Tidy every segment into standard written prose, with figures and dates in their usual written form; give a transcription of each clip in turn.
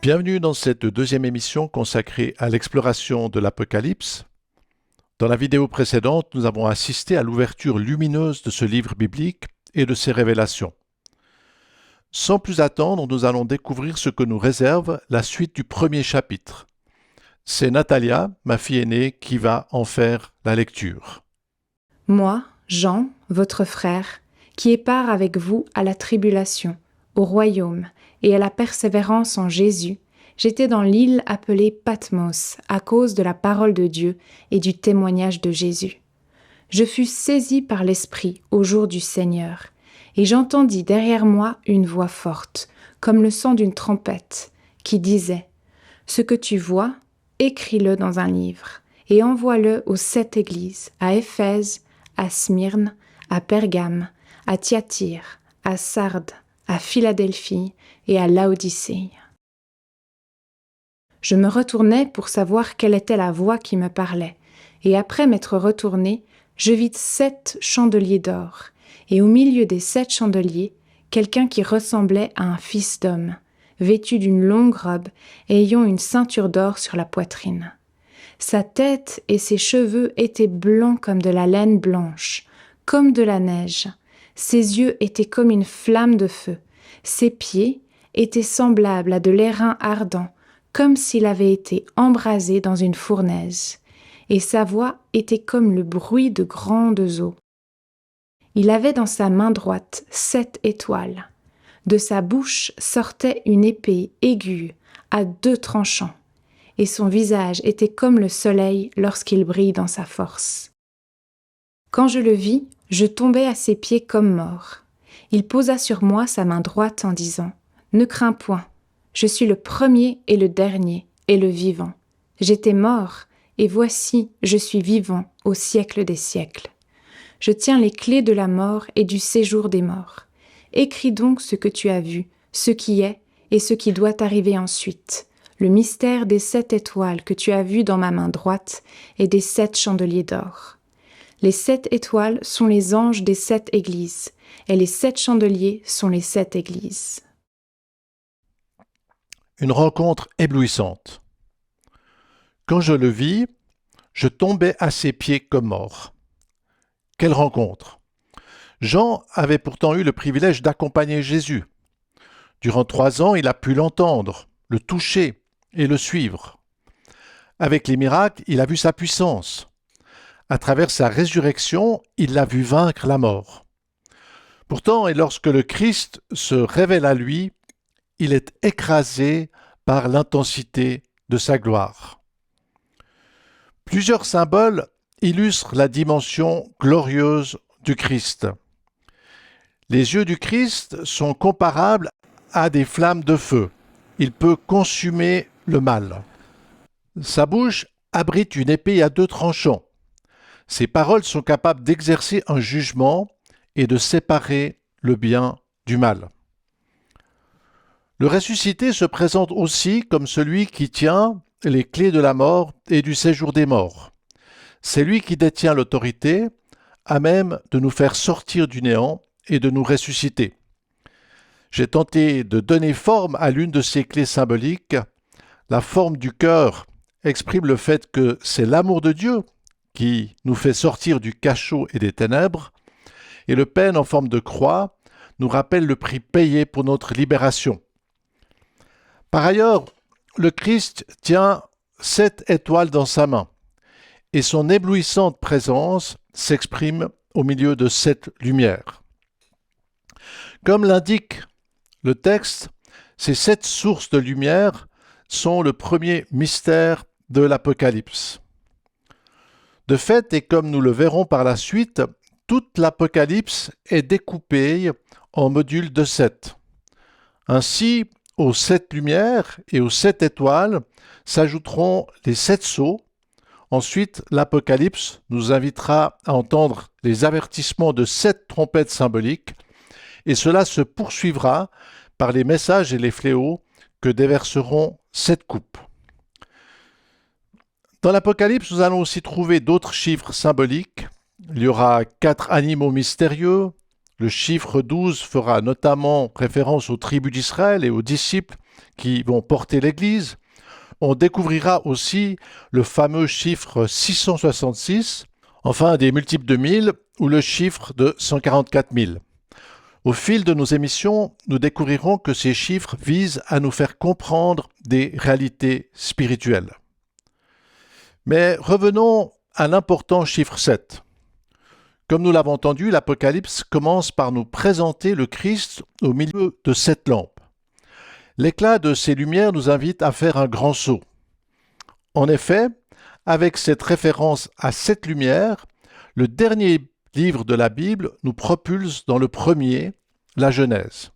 Bienvenue dans cette deuxième émission consacrée à l'exploration de l'Apocalypse. Dans la vidéo précédente, nous avons assisté à l'ouverture lumineuse de ce livre biblique et de ses révélations. Sans plus attendre, nous allons découvrir ce que nous réserve la suite du premier chapitre. C'est Natalia, ma fille aînée, qui va en faire la lecture. Moi, Jean, votre frère, qui ai part avec vous à la tribulation, au royaume et à la persévérance en Jésus, j'étais dans l'île appelée Patmos à cause de la parole de Dieu et du témoignage de Jésus. Je fus saisi par l'Esprit au jour du Seigneur, et j'entendis derrière moi une voix forte, comme le son d'une trompette, qui disait « Ce que tu vois, écris-le dans un livre, et envoie-le aux 7 églises, à Éphèse, à Smyrne, à Pergame, à Thyatire, à Sardes, à Philadelphie et à Laodicée. » Je me retournai pour savoir quelle était la voix qui me parlait, et après m'être retourné, je vis 7 chandeliers d'or, et au milieu des 7 chandeliers, quelqu'un qui ressemblait à un fils d'homme, vêtu d'une longue robe et ayant une ceinture d'or sur la poitrine. Sa tête et ses cheveux étaient blancs comme de la laine blanche, comme de la neige. Ses yeux étaient comme une flamme de feu. Ses pieds étaient semblables à de l'airain ardent, comme s'il avait été embrasé dans une fournaise. Et sa voix était comme le bruit de grandes eaux. Il avait dans sa main droite 7 étoiles. De sa bouche sortait une épée aiguë à 2 tranchants, et son visage était comme le soleil lorsqu'il brille dans sa force. Quand je le vis, je tombai à ses pieds comme mort. Il posa sur moi sa main droite en disant « Ne crains point, je suis le premier et le dernier et le vivant. J'étais mort, et voici, je suis vivant au siècle des siècles. Je tiens les clés de la mort et du séjour des morts. Écris donc ce que tu as vu, ce qui est et ce qui doit arriver ensuite, le mystère des 7 étoiles que tu as vues dans ma main droite et des 7 chandeliers d'or. Les 7 étoiles sont les anges des 7 églises, et les 7 chandeliers sont les 7 églises. » Une rencontre éblouissante. Quand je le vis, je tombais à ses pieds comme mort. Quelle rencontre! Jean avait pourtant eu le privilège d'accompagner Jésus. Durant 3 ans, il a pu l'entendre, le toucher et le suivre. Avec les miracles, il a vu sa puissance. À travers sa résurrection, il l'a vu vaincre la mort. Pourtant, et lorsque le Christ se révèle à lui, il est écrasé par l'intensité de sa gloire. Plusieurs symboles illustrent la dimension glorieuse du Christ. Les yeux du Christ sont comparables à des flammes de feu. Il peut consumer le mal. Sa bouche abrite une épée à 2 tranchants. Ses paroles sont capables d'exercer un jugement et de séparer le bien du mal. Le ressuscité se présente aussi comme celui qui tient les clés de la mort et du séjour des morts. C'est lui qui détient l'autorité, à même de nous faire sortir du néant et de nous ressusciter. J'ai tenté de donner forme à l'une de ces clés symboliques. La forme du cœur exprime le fait que c'est l'amour de Dieu qui nous fait sortir du cachot et des ténèbres, et le pène en forme de croix nous rappelle le prix payé pour notre libération. Par ailleurs, le Christ tient 7 étoiles dans sa main, et son éblouissante présence s'exprime au milieu de 7 lumières. Comme l'indique le texte, ces 7 sources de lumière sont le premier mystère de l'Apocalypse. De fait, et comme nous le verrons par la suite, toute l'Apocalypse est découpée en modules de 7. Ainsi, aux 7 lumières et aux 7 étoiles s'ajouteront les 7 sceaux. Ensuite, l'Apocalypse nous invitera à entendre les avertissements de 7 trompettes symboliques, et cela se poursuivra par les messages et les fléaux que déverseront 7 coupes. Dans l'Apocalypse, nous allons aussi trouver d'autres chiffres symboliques. Il y aura 4 animaux mystérieux. Le chiffre 12 fera notamment référence aux tribus d'Israël et aux disciples qui vont porter l'Église. On découvrira aussi le fameux chiffre 666, enfin des multiples de 1000 ou le chiffre de 144 000. Au fil de nos émissions, nous découvrirons que ces chiffres visent à nous faire comprendre des réalités spirituelles. Mais revenons à l'important chiffre 7. Comme nous l'avons entendu, l'Apocalypse commence par nous présenter le Christ au milieu de 7 lampes. L'éclat de ces lumières nous invite à faire un grand saut. En effet, avec cette référence à 7 lumières, le dernier livre de la Bible nous propulse dans le premier, la Genèse.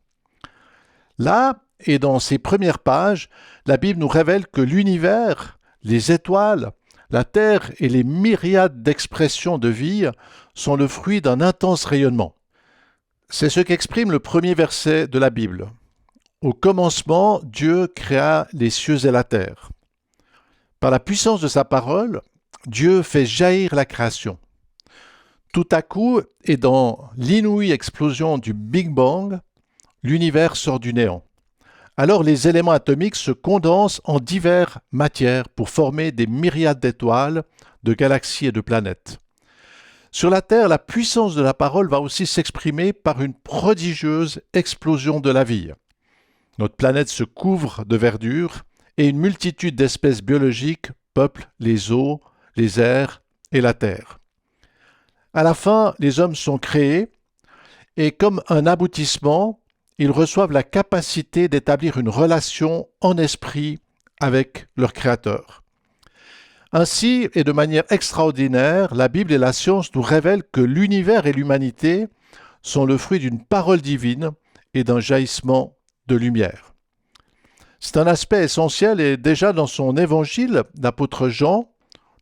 Là, et dans ses premières pages, la Bible nous révèle que l'univers, les étoiles, la terre et les myriades d'expressions de vie sont le fruit d'un intense rayonnement. C'est ce qu'exprime le premier verset de la Bible. Au commencement, Dieu créa les cieux et la terre. Par la puissance de sa parole, Dieu fait jaillir la création. Tout à coup, et dans l'inouïe explosion du Big Bang, l'univers sort du néant. Alors les éléments atomiques se condensent en diverses matières pour former des myriades d'étoiles, de galaxies et de planètes. Sur la Terre, la puissance de la parole va aussi s'exprimer par une prodigieuse explosion de la vie. Notre planète se couvre de verdure et une multitude d'espèces biologiques peuplent les eaux, les airs et la terre. À la fin, les hommes sont créés et comme un aboutissement, ils reçoivent la capacité d'établir une relation en esprit avec leur Créateur. Ainsi, et de manière extraordinaire, la Bible et la science nous révèlent que l'univers et l'humanité sont le fruit d'une parole divine et d'un jaillissement de lumière. C'est un aspect essentiel et déjà dans son évangile, l'apôtre Jean,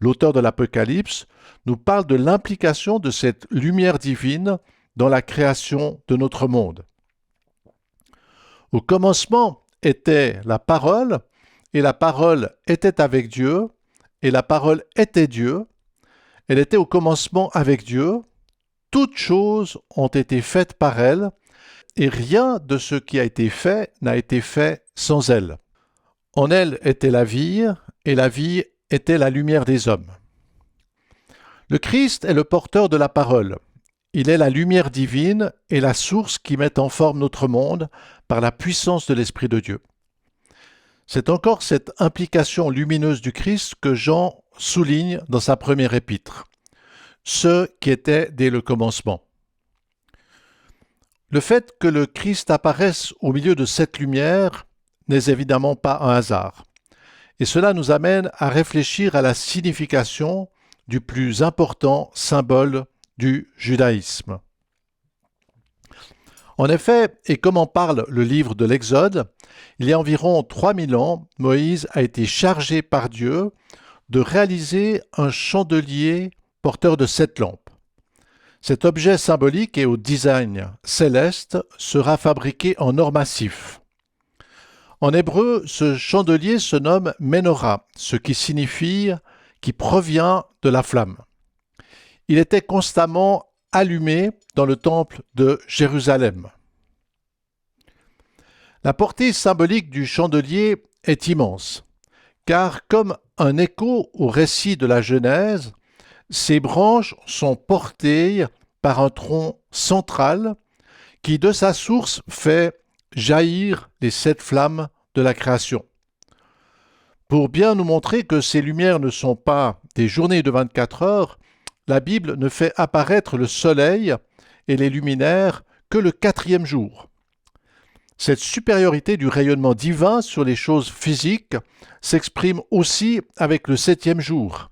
l'auteur de l'Apocalypse, nous parle de l'implication de cette lumière divine dans la création de notre monde. Au commencement était la parole, et la parole était avec Dieu, et la parole était Dieu. Elle était au commencement avec Dieu. Toutes choses ont été faites par elle, et rien de ce qui a été fait n'a été fait sans elle. En elle était la vie, et la vie était la lumière des hommes. Le Christ est le porteur de la parole. Il est la lumière divine et la source qui met en forme notre monde par la puissance de l'Esprit de Dieu. C'est encore cette implication lumineuse du Christ que Jean souligne dans sa première épître, ce qui était dès le commencement. Le fait que le Christ apparaisse au milieu de cette lumière n'est évidemment pas un hasard, et cela nous amène à réfléchir à la signification du plus important symbole du judaïsme. En effet, et comme en parle le livre de l'Exode, il y a environ 3000 ans, Moïse a été chargé par Dieu de réaliser un chandelier porteur de 7 lampes. Cet objet symbolique et au design céleste sera fabriqué en or massif. En hébreu, ce chandelier se nomme Menorah, ce qui signifie « qui provient de la flamme ». Il était constamment allumé dans le temple de Jérusalem. La portée symbolique du chandelier est immense, car comme un écho au récit de la Genèse, ses branches sont portées par un tronc central qui, de sa source, fait jaillir les 7 flammes de la création. Pour bien nous montrer que ces lumières ne sont pas des journées de 24 heures, la Bible ne fait apparaître le soleil et les luminaires que le 4e jour. Cette supériorité du rayonnement divin sur les choses physiques s'exprime aussi avec le 7e jour.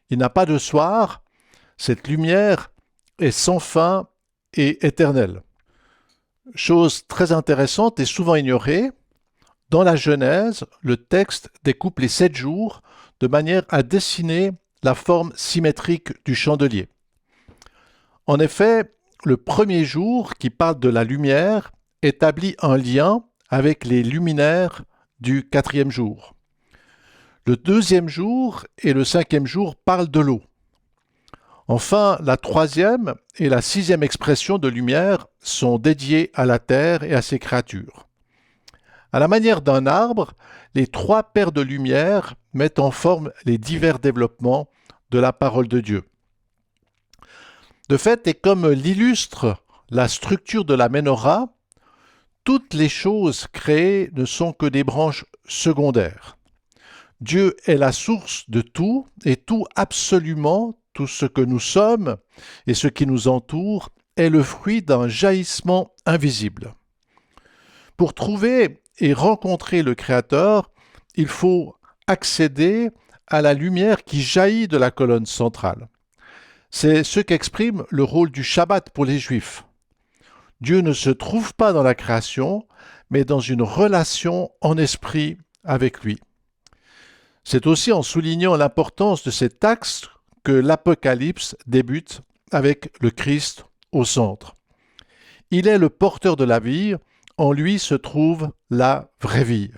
Il n'a pas de soir, cette lumière est sans fin et éternelle. Chose très intéressante et souvent ignorée, dans la Genèse, le texte découpe les 7 jours de manière à dessiner la forme symétrique du chandelier. En effet, le premier jour, qui parle de la lumière, établit un lien avec les luminaires du 4e jour. Le 2e jour et le 5e jour parlent de l'eau. Enfin, la 3e et la 6e expression de lumière sont dédiées à la terre et à ses créatures. À la manière d'un arbre, les 3 paires de lumière mettent en forme les divers développements de la parole de Dieu. De fait, et comme l'illustre la structure de la Ménorah, toutes les choses créées ne sont que des branches secondaires. Dieu est la source de tout, et tout absolument, tout ce que nous sommes et ce qui nous entoure est le fruit d'un jaillissement invisible. Pour trouver et rencontrer le Créateur, il faut accéder à la lumière qui jaillit de la colonne centrale. C'est ce qu'exprime le rôle du Shabbat pour les Juifs. Dieu ne se trouve pas dans la création, mais dans une relation en esprit avec lui. C'est aussi en soulignant l'importance de cet axe que l'Apocalypse débute avec le Christ au centre. Il est le porteur de la vie, en lui se trouve la vraie vie.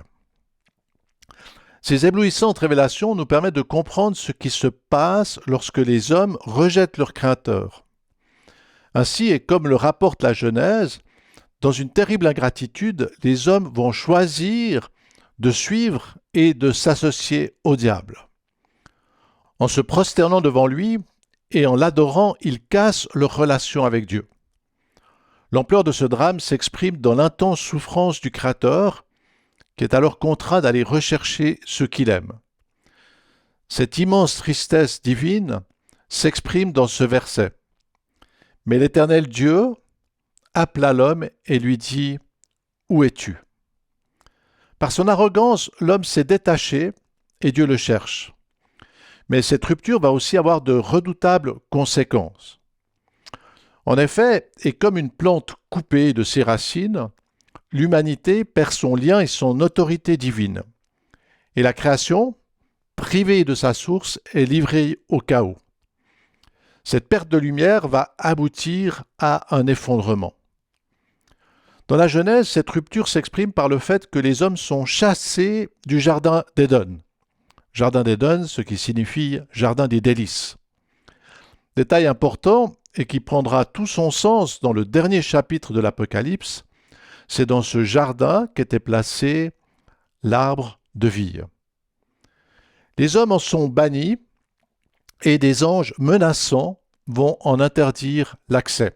Ces éblouissantes révélations nous permettent de comprendre ce qui se passe lorsque les hommes rejettent leur Créateur. Ainsi, et comme le rapporte la Genèse, dans une terrible ingratitude, les hommes vont choisir de suivre et de s'associer au diable. En se prosternant devant lui et en l'adorant, ils cassent leur relation avec Dieu. L'ampleur de ce drame s'exprime dans l'intense souffrance du Créateur, qui est alors contraint d'aller rechercher ce qu'il aime. Cette immense tristesse divine s'exprime dans ce verset. Mais l'Éternel Dieu appela l'homme et lui dit « Où es-tu » Par son arrogance, l'homme s'est détaché et Dieu le cherche. Mais cette rupture va aussi avoir de redoutables conséquences. En effet, et comme une plante coupée de ses racines, l'humanité perd son lien et son autorité divine. Et la création, privée de sa source, est livrée au chaos. Cette perte de lumière va aboutir à un effondrement. Dans la Genèse, cette rupture s'exprime par le fait que les hommes sont chassés du jardin d'Éden. Jardin d'Éden, ce qui signifie jardin des délices. Détail important et qui prendra tout son sens dans le dernier chapitre de l'Apocalypse, c'est dans ce jardin qu'était placé l'arbre de vie. Les hommes en sont bannis et des anges menaçants vont en interdire l'accès.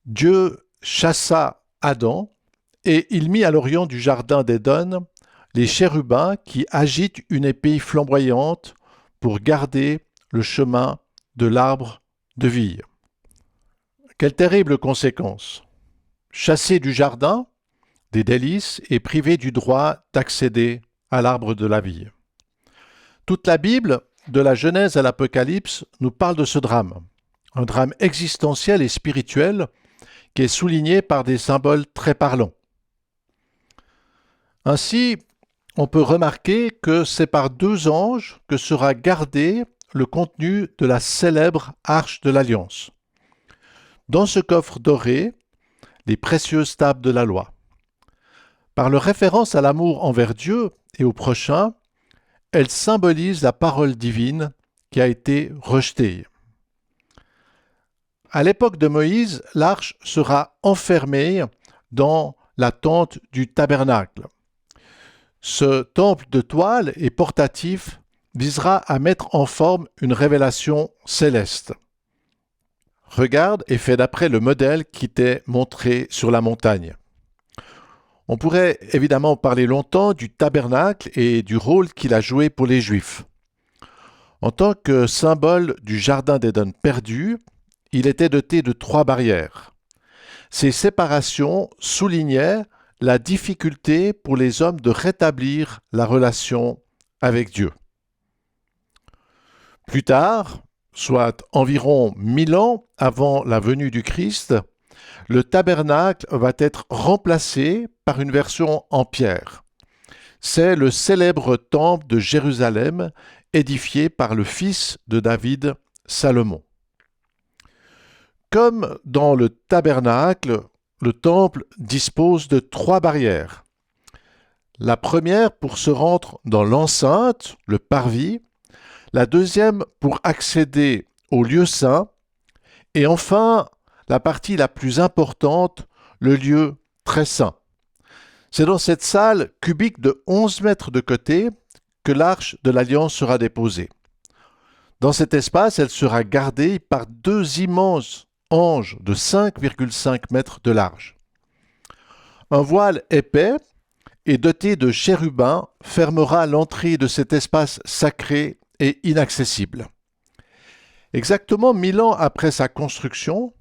Dieu chassa Adam et il mit à l'orient du jardin d'Éden les chérubins qui agitent une épée flamboyante pour garder le chemin de l'arbre de vie. Quelle terrible conséquence! Chassé du jardin des délices et privé du droit d'accéder à l'arbre de la vie. Toute la Bible, de la Genèse à l'Apocalypse, nous parle de ce drame, un drame existentiel et spirituel qui est souligné par des symboles très parlants. Ainsi, on peut remarquer que c'est par 2 anges que sera gardé le contenu de la célèbre Arche de l'Alliance. Dans ce coffre doré, les précieuses tables de la loi. Par leur référence à l'amour envers Dieu et au prochain, elles symbolisent la parole divine qui a été rejetée. À l'époque de Moïse, l'arche sera enfermée dans la tente du tabernacle. Ce temple de toile et portatif visera à mettre en forme une révélation céleste. Regarde et fais d'après le modèle qui t'est montré sur la montagne. On pourrait évidemment parler longtemps du tabernacle et du rôle qu'il a joué pour les Juifs. En tant que symbole du jardin d'Éden perdu, il était doté de 3 barrières. Ces séparations soulignaient la difficulté pour les hommes de rétablir la relation avec Dieu. Plus tard, soit environ 1000 ans avant la venue du Christ, le tabernacle va être remplacé par une version en pierre. C'est le célèbre temple de Jérusalem édifié par le fils de David, Salomon. Comme dans le tabernacle, le temple dispose de 3 barrières, La première pour se rendre dans l'enceinte, le parvis. La deuxième pour accéder au lieu saint. Et enfin, la partie la plus importante, le lieu très saint. C'est dans cette salle cubique de 11 mètres de côté que l'arche de l'Alliance sera déposée. Dans cet espace, elle sera gardée par 2 immenses anges de 5,5 mètres de large. Un voile épais et doté de chérubins fermera l'entrée de cet espace sacré et inaccessible. Exactement 1000 ans après sa construction,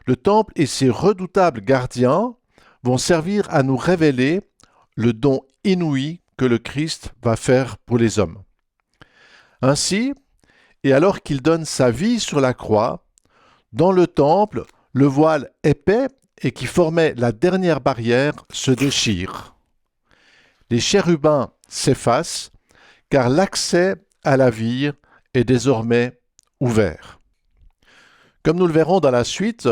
le temple et ses redoutables gardiens vont servir à nous révéler le don inouï que le Christ va faire pour les hommes. Ainsi, et alors qu'il donne sa vie sur la croix, dans le temple, le voile épais et qui formait la dernière barrière se déchire. Les chérubins s'effacent, car l'accès à la vie est désormais ouvert. Comme nous le verrons dans la suite,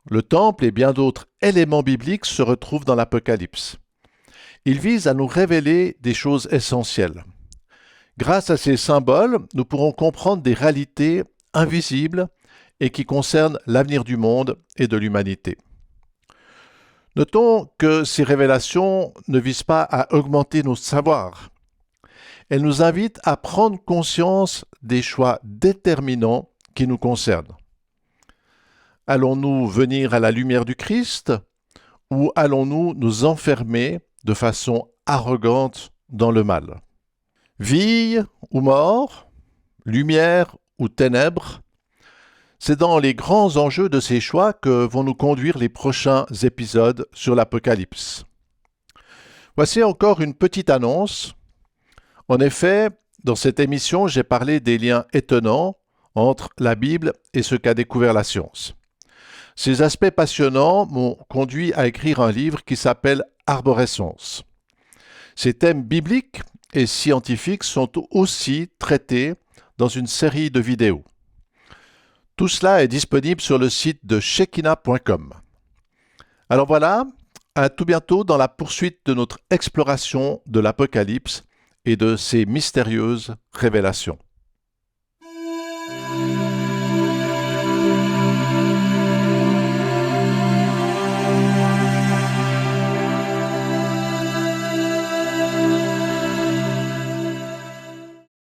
le temple et bien d'autres éléments bibliques se retrouvent dans l'Apocalypse. Ils visent à nous révéler des choses essentielles. Grâce à ces symboles, nous pourrons comprendre des réalités invisibles et qui concernent l'avenir du monde et de l'humanité. Notons que ces révélations ne visent pas à augmenter nos savoirs. Elles nous invitent à prendre conscience des choix déterminants qui nous concernent. Allons-nous venir à la lumière du Christ ou allons-nous nous enfermer de façon arrogante dans le mal? Vie ou mort, lumière ou ténèbres, c'est dans les grands enjeux de ces choix que vont nous conduire les prochains épisodes sur l'Apocalypse. Voici encore une petite annonce. En effet, dans cette émission, j'ai parlé des liens étonnants entre la Bible et ce qu'a découvert la science. Ces aspects passionnants m'ont conduit à écrire un livre qui s'appelle Arborescence. Ces thèmes bibliques et scientifiques sont aussi traités dans une série de vidéos. Tout cela est disponible sur le site de Shekinah.com. Alors voilà, à tout bientôt dans la poursuite de notre exploration de l'Apocalypse et de ses mystérieuses révélations.